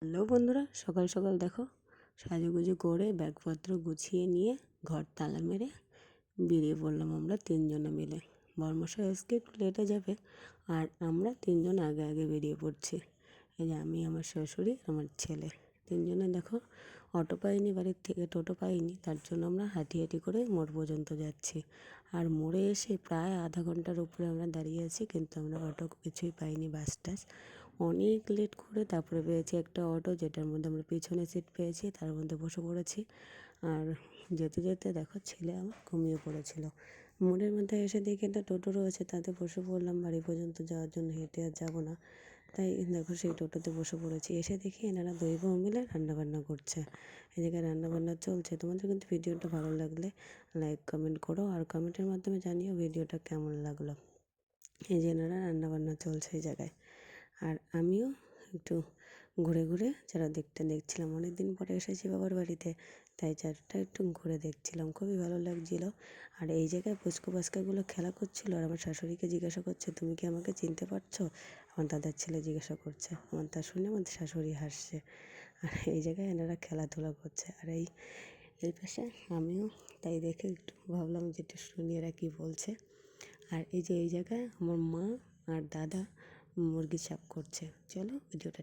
Hello বন্ধুরা, সকাল সকাল দেখো সাজুগুজু করে ব্যাগপত্র গুছিয়ে নিয়ে ঘর তালা মেরে বেরিয়ে পড়লাম আমরা তিনজনে মিলে। বর্মশাই আজকে একটু লেটে যাবে আর আমরা তিনজন আগে আগে বেরিয়ে পড়ছি। এই যে আমি, আমার শ্বশুরি, আমার ছেলে, তিনজনে দেখো অটো পাইনি, বাড়ির থেকে টোটো পাইনি, তার জন্য আমরা হাঁটি হাঁটি করে মোড় পর্যন্ত যাচ্ছি। আর মোড়ে এসে প্রায় আধা ঘন্টার উপরে আমরা দাঁড়িয়ে আছি, কিন্তু আমরা অটো কিছুই পাইনি, বাস টাস অনেক লেট করে তারপরে পেয়েছি একটা অটো, যেটার মধ্যে আমরা পিছনে সিট পেয়েছি, তার মধ্যে বসে পড়েছি। আর যেতে যেতে দেখো ছেলে আমার ঘুমিয়ে পড়েছিল। মোড়ের মধ্যে এসে দেখি একটা টোটো রয়েছে, তাতে বসে পড়লাম। বাড়ি পর্যন্ত যাওয়ার জন্য হেঁটে আর যাবো না, তাই দেখো সেই টোটোতে বসে পড়েছি। এসে দেখি এনারা দুই বউ মিলে রান্নাবান্না করছে। এই জায়গায় রান্নাবান্না চলছে। তোমাদের কিন্তু ভিডিওটা ভালো লাগলে লাইক কমেন্ট করো, আর কমেন্টের মাধ্যমে জানিও ভিডিওটা কেমন লাগলো। এই যে এনারা রান্নাবান্না চলছে এই জায়গায়, আর আমিও একটু ঘুরে ঘুরে চারদিকটা দেখছিলাম। অনেক দিন পরে এসেছি বাবার বাড়িতে, তাই চারটা একটু ঘুরে দেখছিলাম, খুবই ভালো লাগছিলো। আর এই জায়গায় পুচকু বাচ্চাগুলো খেলা করছিল, আর আমার শাশুড়িকে জিজ্ঞাসা করছে, তুমি কি আমাকে চিনতে পারছো? আমার দাদার ছেলে জিজ্ঞাসা করছে। আমার তা শুনে আমার শাশুড়ি হাসছে। আর এই জায়গায় এনারা খেলাধুলা করছে, আর এই পাশে আমিও তাই দেখে একটু ভাবলাম যে একটু শুনি এরা কী বলছে। আর এই যে এই জায়গায় আমার মা আর দাদা মুরগি সাফ করছে। চলো ভিডিওটা